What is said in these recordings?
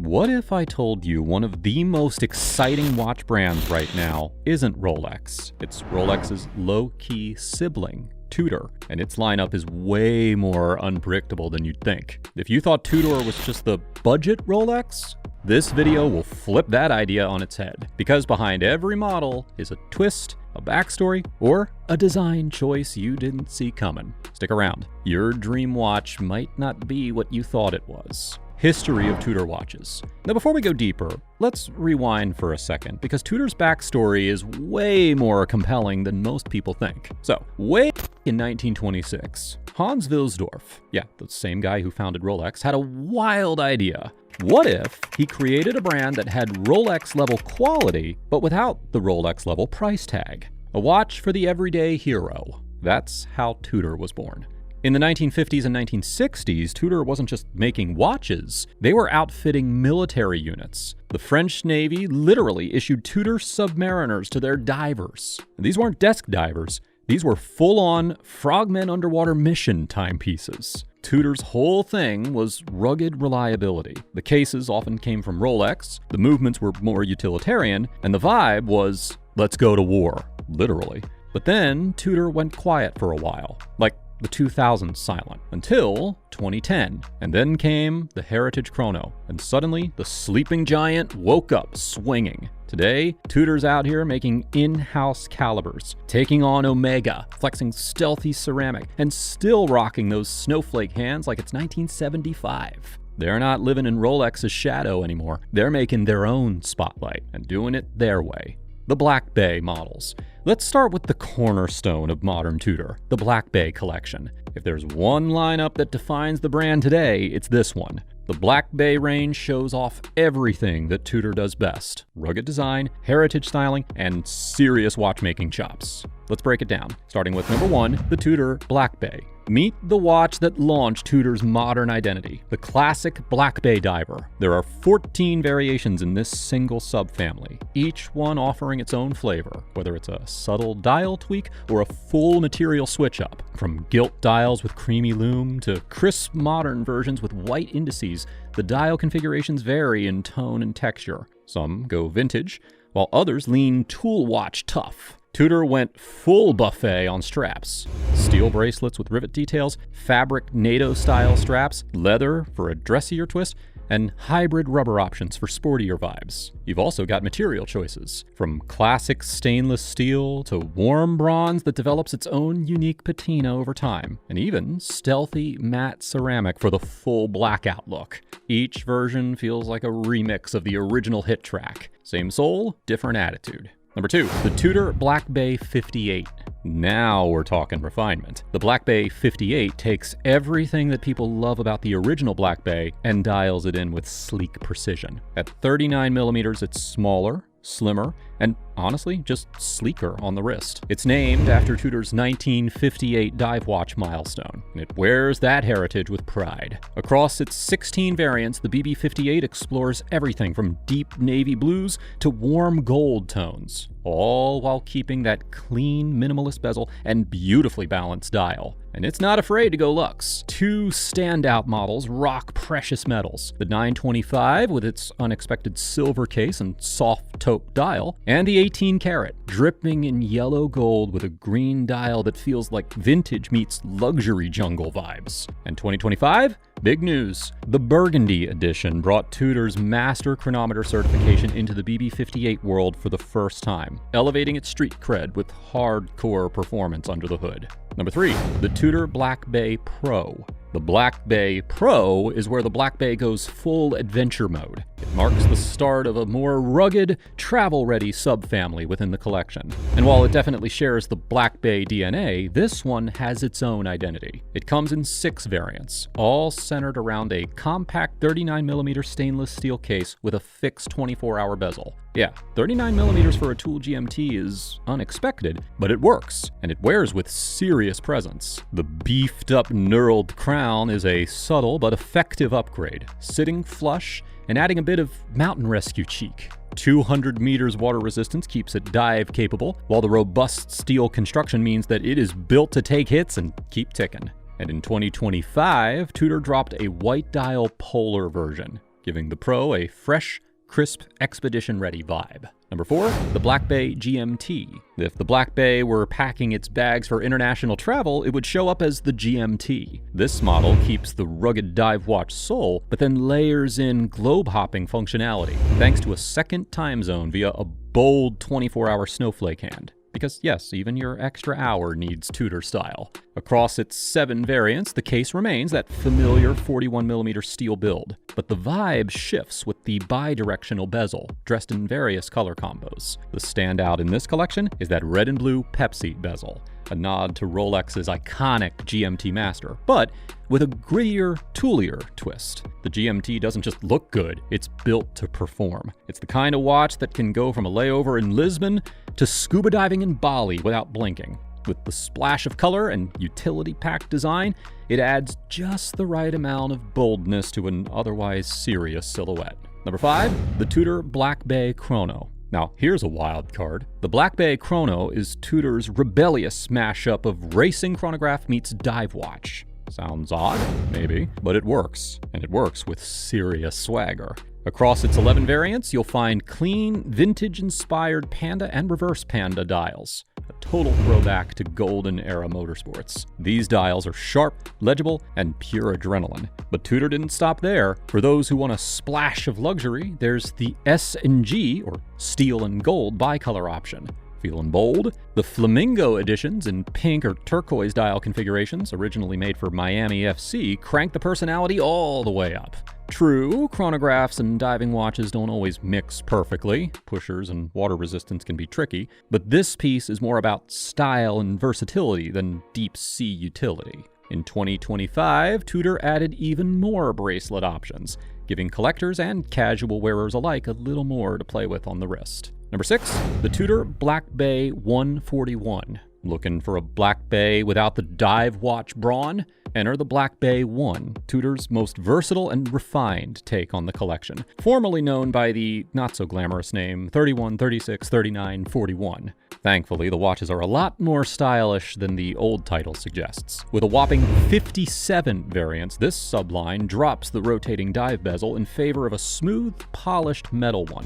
What if I told you one of the most exciting watch brands right now isn't Rolex? It's Rolex's low-key sibling, Tudor, and its lineup is way more unpredictable than you'd think. If you thought Tudor was just the budget Rolex, this video will flip that idea on its head, because behind every model is a twist, a backstory, or a design choice you didn't see coming. Stick around. Your dream watch might not be what you thought it was. History of Tudor watches. Now before we go deeper, let's rewind for a second, because Tudor's backstory is way more compelling than most people think. So, way in 1926, Hans Wilsdorf, yeah, the same guy who founded Rolex, had a wild idea. What if he created a brand that had Rolex-level quality, but without the Rolex-level price tag? A watch for the everyday hero. That's how Tudor was born. In the 1950s and 1960s, Tudor wasn't just making watches, they were outfitting military units. The French Navy literally issued Tudor submariners to their divers. And these weren't desk divers, these were full-on frogmen underwater mission timepieces. Tudor's whole thing was rugged reliability. The cases often came from Rolex, the movements were more utilitarian, and the vibe was, let's go to war, literally. But then Tudor went quiet for a while, like the 2000s silent, until 2010. And then came the Heritage Chrono, and suddenly the sleeping giant woke up swinging. Today, Tudor's out here making in-house calibers, taking on Omega, flexing stealthy ceramic, and still rocking those snowflake hands like it's 1975. They're not living in Rolex's shadow anymore. They're making their own spotlight and doing it their way. The Black Bay models. Let's start with the cornerstone of modern Tudor, the Black Bay collection. If there's one lineup that defines the brand today, it's this one. The Black Bay range shows off everything that Tudor does best: rugged design, heritage styling, and serious watchmaking chops. Let's break it down, starting with number 1, the Tudor Black Bay. Meet the watch that launched Tudor's modern identity, the classic Black Bay diver. There are 14 variations in this single subfamily, each one offering its own flavor, whether it's a subtle dial tweak or a full material switch up. From gilt dials with creamy lume to crisp modern versions with white indices, the dial configurations vary in tone and texture. Some go vintage, while others lean tool watch tough. Tudor went full buffet on straps. Steel bracelets with rivet details, fabric NATO-style straps, leather for a dressier twist, and hybrid rubber options for sportier vibes. You've also got material choices, from classic stainless steel to warm bronze that develops its own unique patina over time, and even stealthy matte ceramic for the full blackout look. Each version feels like a remix of the original hit track. Same soul, different attitude. Number 2, the Tudor Black Bay 58. Now we're talking refinement. The Black Bay 58 takes everything that people love about the original Black Bay and dials it in with sleek precision. At 39mm, it's smaller, slimmer, and honestly, just sleeker on the wrist. It's named after Tudor's 1958 dive watch milestone, and it wears that heritage with pride. Across its 16 variants, the BB58 explores everything from deep navy blues to warm gold tones, all while keeping that clean, minimalist bezel and beautifully balanced dial. And it's not afraid to go luxe. 2 standout models rock precious metals. The 925 with its unexpected silver case and soft taupe dial, and the 18-karat, dripping in yellow gold with a green dial that feels like vintage meets luxury jungle vibes. And 2025? Big news. The Burgundy edition brought Tudor's master chronometer certification into the BB58 world for the first time, elevating its street cred with hardcore performance under the hood. Number 3, the Tudor Black Bay Pro. The Black Bay Pro is where the Black Bay goes full adventure mode. It marks the start of a more rugged, travel-ready subfamily within the collection. And while it definitely shares the Black Bay DNA, this one has its own identity. It comes in 6 variants, all centered around a compact 39mm stainless steel case with a fixed 24-hour bezel. Yeah, 39mm for a tool GMT is unexpected, but it works, and it wears with serious presence. The beefed-up knurled crown is a subtle but effective upgrade, sitting flush and adding a bit of mountain rescue cheek. 200 meters water resistance keeps it dive capable, while the robust steel construction means that it is built to take hits and keep ticking. And in 2025, Tudor dropped a white dial polar version. giving the Pro a fresh, crisp, expedition-ready vibe. Number 4, the Black Bay GMT. If the Black Bay were packing its bags for international travel, it would show up as the GMT. This model keeps the rugged dive watch soul, but then layers in globe-hopping functionality, thanks to a second time zone via a bold 24-hour snowflake hand. Because yes, even your extra hour needs Tudor style. Across its 7 variants, the case remains that familiar 41mm steel build, but the vibe shifts with the bi-directional bezel, dressed in various color combos. The standout in this collection is that red and blue Pepsi bezel, a nod to Rolex's iconic GMT Master, but with a grittier, toolier twist. The GMT doesn't just look good, it's built to perform. It's the kind of watch that can go from a layover in Lisbon to scuba diving in Bali without blinking. With the splash of color and utility-packed design, it adds just the right amount of boldness to an otherwise serious silhouette. Number 5, the Tudor Black Bay Chrono. Now, here's a wild card. The Black Bay Chrono is Tudor's rebellious mashup of racing chronograph meets dive watch. Sounds odd, maybe, but it works, and it works with serious swagger. Across its 11 variants, you'll find clean, vintage-inspired Panda and reverse Panda dials, a total throwback to golden era motorsports. These dials are sharp, legible, and pure adrenaline. But Tudor didn't stop there. For those who want a splash of luxury, there's the S&G, or steel and gold, bicolor option. Feeling bold? The Flamingo editions in pink or turquoise dial configurations, originally made for Miami FC, crank the personality all the way up. True, chronographs and diving watches don't always mix perfectly. Pushers and water resistance can be tricky, but this piece is more about style and versatility than deep-sea utility. In 2025, Tudor added even more bracelet options, giving collectors and casual wearers alike a little more to play with on the wrist. Number 6, the Tudor Black Bay 141. Looking for a Black Bay without the dive watch brawn? Enter the Black Bay 1, Tudor's most versatile and refined take on the collection, formerly known by the not-so-glamorous name 31, 36, 39, 41. Thankfully, the watches are a lot more stylish than the old title suggests. With a whopping 57 variants, this subline drops the rotating dive bezel in favor of a smooth, polished metal one,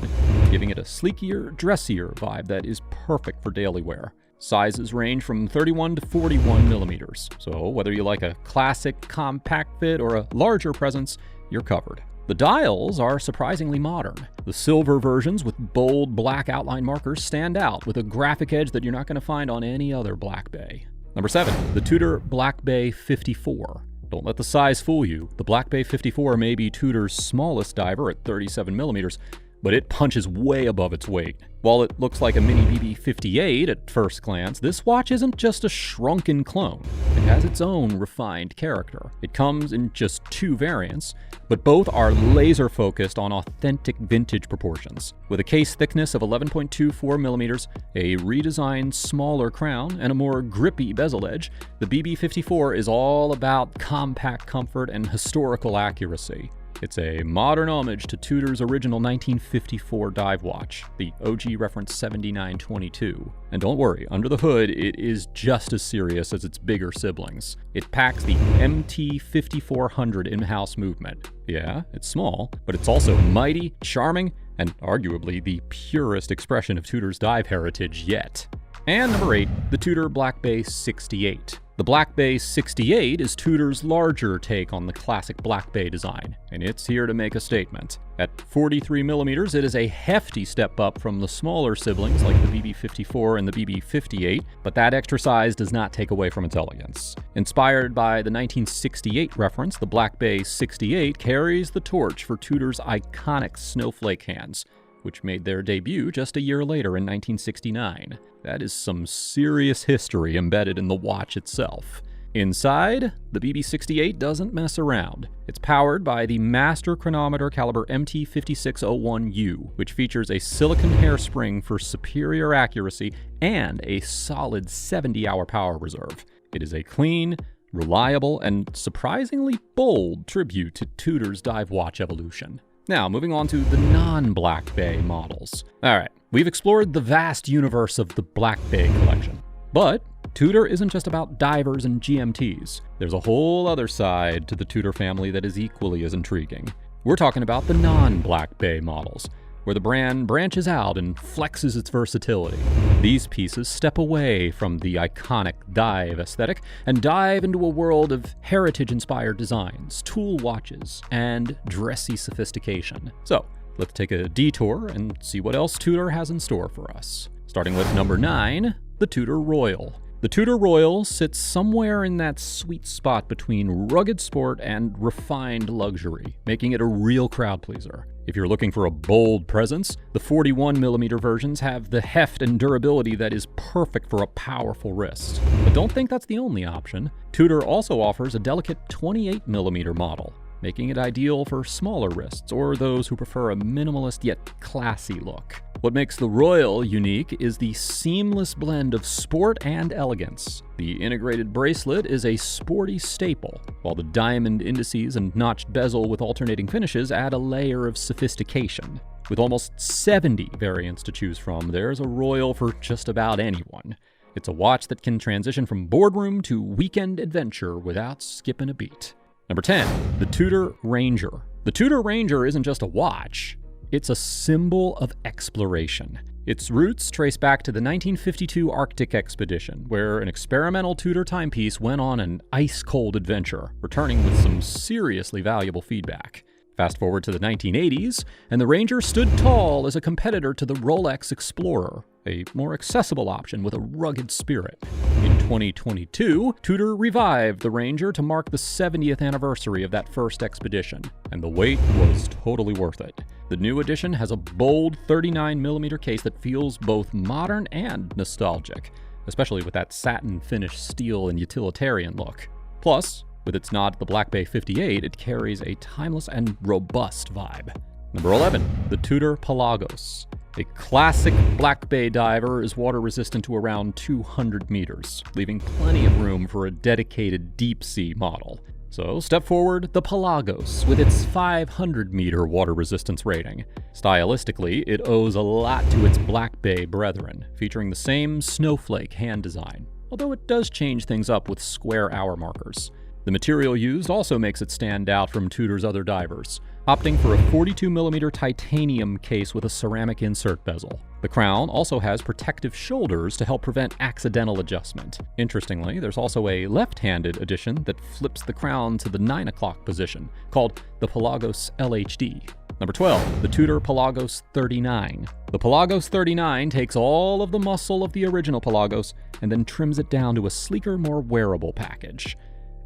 giving it a sleekier, dressier vibe that is perfect for daily wear. Sizes range from 31 to 41 millimeters, so whether you like a classic compact fit or a larger presence, you're covered. The dials are surprisingly modern. The silver versions with bold black outline markers stand out with a graphic edge that you're not going to find on any other Black Bay. Number 7, the Tudor Black Bay 54. Don't let the size fool you. The Black Bay 54 may be Tudor's smallest diver at 37 millimeters, but it punches way above its weight. While it looks like a mini BB-58 at first glance, this watch isn't just a shrunken clone. It has its own refined character. It comes in just 2 variants, but both are laser-focused on authentic vintage proportions. With a case thickness of 11.24 millimeters, a redesigned smaller crown, and a more grippy bezel edge, the BB-54 is all about compact comfort and historical accuracy. It's a modern homage to Tudor's original 1954 dive watch, the OG reference 7922. And don't worry, under the hood, it is just as serious as its bigger siblings. It packs the MT5400 in-house movement. Yeah, it's small, but it's also mighty, charming, and arguably the purest expression of Tudor's dive heritage yet. And number 8, the Tudor Black Bay 68. The Black Bay 68 is Tudor's larger take on the classic Black Bay design, and it's here to make a statement. At 43 millimeters, it is a hefty step up from the smaller siblings like the BB-54 and the BB-58, but that extra size does not take away from its elegance. Inspired by the 1968 reference, the Black Bay 68 carries the torch for Tudor's iconic snowflake hands, which made their debut just a year later in 1969. That is some serious history embedded in the watch itself. Inside, the BB-68 doesn't mess around. It's powered by the Master Chronometer caliber MT5601U, which features a silicon hairspring for superior accuracy and a solid 70-hour power reserve. It is a clean, reliable, and surprisingly bold tribute to Tudor's dive watch evolution. Now, moving on to the non-Black Bay models. Alright, we've explored the vast universe of the Black Bay collection. But Tudor isn't just about divers and GMTs. There's a whole other side to the Tudor family that is equally as intriguing. We're talking about the non-Black Bay models, where the brand branches out and flexes its versatility. These pieces step away from the iconic dive aesthetic and dive into a world of heritage-inspired designs, tool watches, and dressy sophistication. So, let's take a detour and see what else Tudor has in store for us. Starting with number 9, the Tudor Royal. The Tudor Royal sits somewhere in that sweet spot between rugged sport and refined luxury, making it a real crowd pleaser. If you're looking for a bold presence, the 41mm versions have the heft and durability that is perfect for a powerful wrist. But don't think that's the only option. Tudor also offers a delicate 28mm model, making it ideal for smaller wrists or those who prefer a minimalist yet classy look. What makes the Royal unique is the seamless blend of sport and elegance. The integrated bracelet is a sporty staple, while the diamond indices and notched bezel with alternating finishes add a layer of sophistication. With almost 70 variants to choose from, there's a Royal for just about anyone. It's a watch that can transition from boardroom to weekend adventure without skipping a beat. Number 10, the Tudor Ranger. The Tudor Ranger isn't just a watch, it's a symbol of exploration. Its roots trace back to the 1952 Arctic expedition, where an experimental Tudor timepiece went on an ice-cold adventure, returning with some seriously valuable feedback. Fast forward to the 1980s, and the Ranger stood tall as a competitor to the Rolex Explorer, a more accessible option with a rugged spirit. In 2022, Tudor revived the Ranger to mark the 70th anniversary of that first expedition, and the wait was totally worth it. The new edition has a bold 39mm case that feels both modern and nostalgic, especially with that satin finished steel and utilitarian look. Plus, with its nod to the Black Bay 58, it carries a timeless and robust vibe. Number 11, the Tudor Pelagos. A classic Black Bay diver is water resistant to around 200 meters, leaving plenty of room for a dedicated deep sea model. So step forward the Pelagos with its 500-meter water resistance rating. Stylistically, it owes a lot to its Black Bay brethren, featuring the same snowflake hand design, although it does change things up with square hour markers. The material used also makes it stand out from Tudor's other divers, opting for a 42mm titanium case with a ceramic insert bezel. The crown also has protective shoulders to help prevent accidental adjustment. Interestingly, there's also a left-handed edition that flips the crown to the 9 o'clock position, called the Pelagos LHD. Number 12, the Tudor Pelagos 39. The Pelagos 39 takes all of the muscle of the original Pelagos and then trims it down to a sleeker, more wearable package.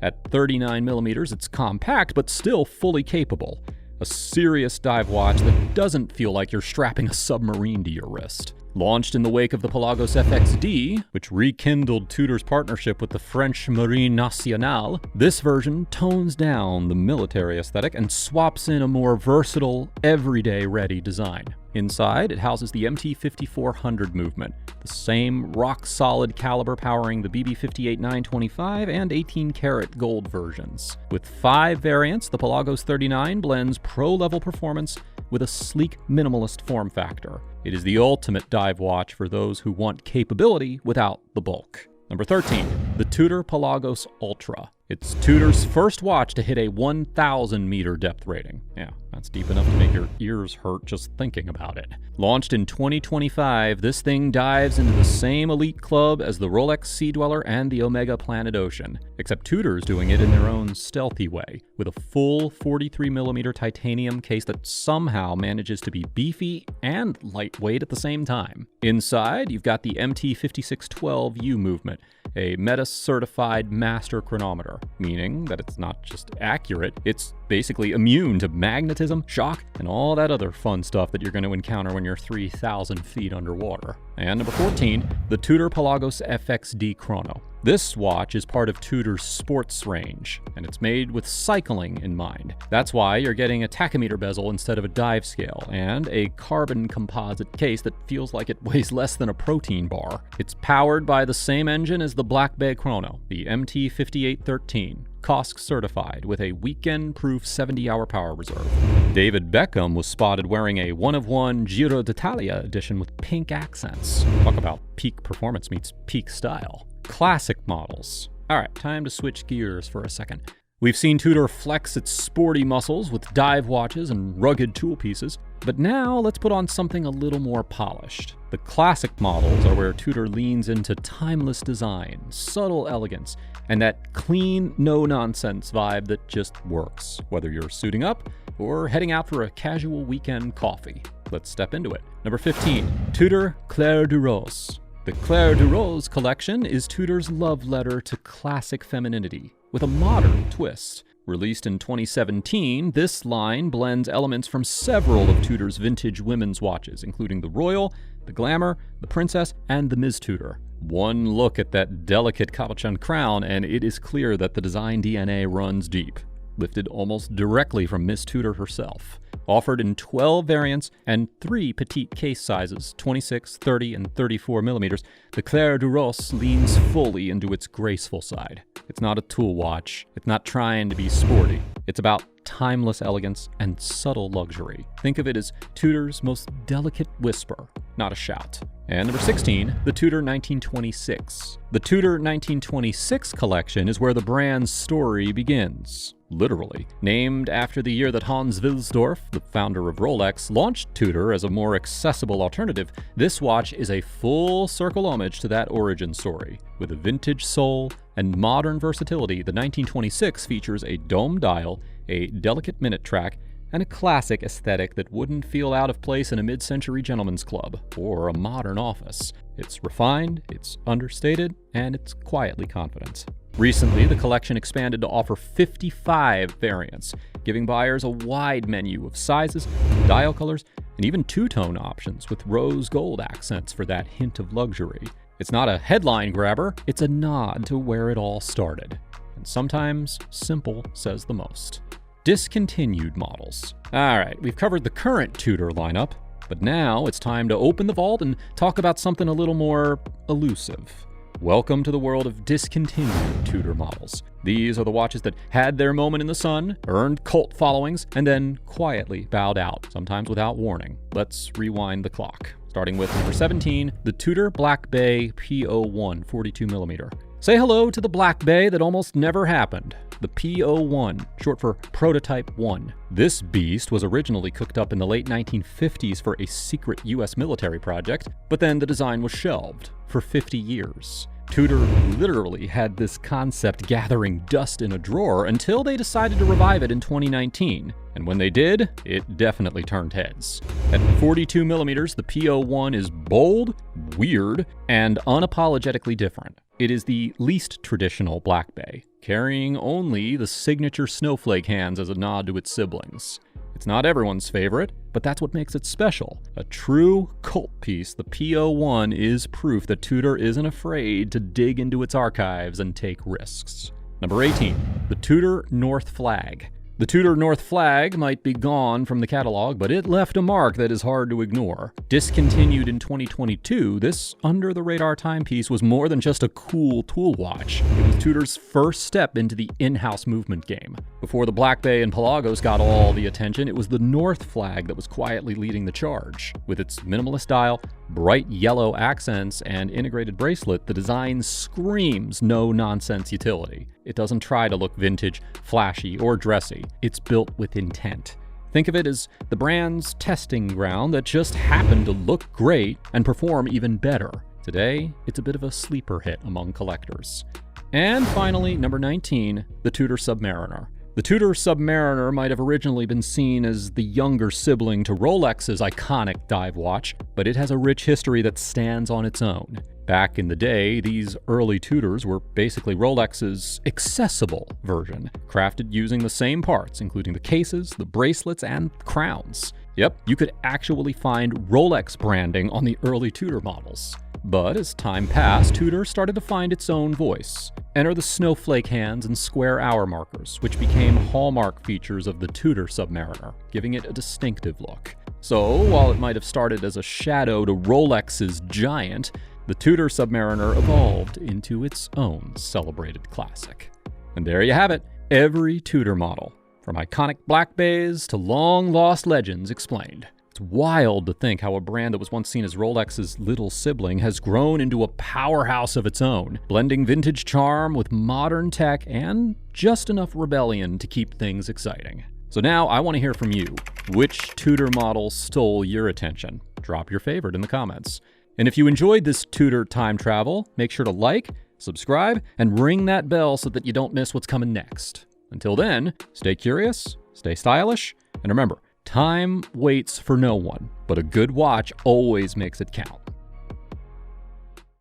At 39mm, it's compact, but still fully capable. A serious dive watch that doesn't feel like you're strapping a submarine to your wrist. Launched in the wake of the Pelagos FXD, which rekindled Tudor's partnership with the French Marine Nationale, this version tones down the military aesthetic and swaps in a more versatile, everyday-ready design. Inside, it houses the MT-5400 movement, the same rock-solid caliber powering the BB-58 925 and 18-karat gold versions. With 5 variants, the Pelagos 39 blends pro-level performance with a sleek, minimalist form factor. It is the ultimate dive watch for those who want capability without the bulk. Number 13, the Tudor Pelagos Ultra. It's Tudor's first watch to hit a 1,000-meter depth rating. Yeah, that's deep enough to make your ears hurt just thinking about it. Launched in 2025, this thing dives into the same elite club as the Rolex Sea Dweller and the Omega Planet Ocean, except Tudor's doing it in their own stealthy way, with a full 43mm titanium case that somehow manages to be beefy and lightweight at the same time. Inside, you've got the MT-5612U movement, a META-certified master chronometer, meaning that it's not just accurate, it's basically immune to magnetism, shock, and all that other fun stuff that you're going to encounter when you're 3,000 feet underwater. And number 14, the Tudor Pelagos FXD Chrono. This watch is part of Tudor's sports range, and it's made with cycling in mind. That's why you're getting a tachymeter bezel instead of a dive scale, and a carbon composite case that feels like it weighs less than a protein bar. It's powered by the same engine as the Black Bay Chrono, the MT-5813. COSC certified with a weekend-proof 70-hour power reserve. David Beckham was spotted wearing a one-of-one Giro d'Italia edition with pink accents. Talk about peak performance meets peak style. Classic models. All right, time to switch gears for a second. We've seen Tudor flex its sporty muscles with dive watches and rugged tool pieces, but now let's put on something a little more polished. The classic models are where Tudor leans into timeless design, subtle elegance, and that clean, no-nonsense vibe that just works, whether you're suiting up or heading out for a casual weekend coffee. Let's step into it. Number 15, Tudor Clair de Rose. The Clair de Rose collection is Tudor's love letter to classic femininity, with a modern twist. Released in 2017, this line blends elements from several of Tudor's vintage women's watches, including the Royal, the Glamour, the Princess, and the Ms. Tudor. One look at that delicate capuchin crown, and it is clear that the design DNA runs deep, lifted almost directly from Ms. Tudor herself. Offered in 12 variants and 3 petite case sizes, 26, 30, and 34 millimeters, the Clair de Rose leans fully into its graceful side. It's not a tool watch. It's not trying to be sporty. It's about timeless elegance and subtle luxury. Think of it as Tudor's most delicate whisper, not a shout. And number 16, the Tudor 1926. The Tudor 1926 collection is where the brand's story begins. Literally. Named after the year that Hans Wilsdorf, the founder of Rolex, launched Tudor as a more accessible alternative, this watch is a full circle homage to that origin story. With a vintage soul and modern versatility, the 1926 features a dome dial, a delicate minute track, and a classic aesthetic that wouldn't feel out of place in a mid-century gentleman's club or a modern office. It's refined, it's understated, and it's quietly confident. Recently, the collection expanded to offer 55 variants, giving buyers a wide menu of sizes, dial colors, and even two-tone options with rose gold accents for that hint of luxury. It's not a headline grabber, it's a nod to where it all started. And sometimes simple says the most. Discontinued models. Alright, we've covered the current Tudor lineup, but now it's time to open the vault and talk about something a little more elusive. Welcome to the world of discontinued Tudor models. These are the watches that had their moment in the sun, earned cult followings, and then quietly bowed out, sometimes without warning. Let's rewind the clock. Starting with number 17, the Tudor Black Bay P01 42mm. Say hello to the Black Bay that almost never happened. The P01, short for Prototype 1. This beast was originally cooked up in the late 1950s for a secret US military project, but then the design was shelved for 50 years. Tudor literally had this concept gathering dust in a drawer until they decided to revive it in 2019. And when they did, it definitely turned heads. At 42mm, the P01 is bold, weird, and unapologetically different. It is the least traditional Black Bay, carrying only the signature snowflake hands as a nod to its siblings. It's not everyone's favorite, but that's what makes it special. A true cult piece, the P01 is proof that Tudor isn't afraid to dig into its archives and take risks. Number 18, the Tudor North Flag. The Tudor North Flag might be gone from the catalog, but it left a mark that is hard to ignore. Discontinued in 2022, this under-the-radar timepiece was more than just a cool tool watch. It was Tudor's first step into the in-house movement game. Before the Black Bay and Pelagos got all the attention, it was the North Flag that was quietly leading the charge. With its minimalist dial, bright yellow accents, and integrated bracelet, the design screams no-nonsense utility. It doesn't try to look vintage, flashy, or dressy. It's built with intent. Think of it as the brand's testing ground that just happened to look great and perform even better. Today, it's a bit of a sleeper hit among collectors. And finally, number 19, the Tudor Submariner. The Tudor Submariner might have originally been seen as the younger sibling to Rolex's iconic dive watch, but it has a rich history that stands on its own. Back in the day, these early Tudors were basically Rolex's accessible version, crafted using the same parts, including the cases, the bracelets, and crowns. Yep, you could actually find Rolex branding on the early Tudor models. But as time passed, Tudor started to find its own voice. Enter the snowflake hands and square hour markers, which became hallmark features of the Tudor Submariner, giving it a distinctive look. So, while it might have started as a shadow to Rolex's giant, the Tudor Submariner evolved into its own celebrated classic. And there you have it, every Tudor model, from iconic Black Bays to long-lost legends explained. It's wild to think how a brand that was once seen as Rolex's little sibling has grown into a powerhouse of its own, blending vintage charm with modern tech and just enough rebellion to keep things exciting. So now I want to hear from you. Which Tudor model stole your attention? Drop your favorite in the comments. And if you enjoyed this Tudor time travel, make sure to like, subscribe, and ring that bell so that you don't miss what's coming next. Until then, stay curious, stay stylish, and remember, time waits for no one, but a good watch always makes it count.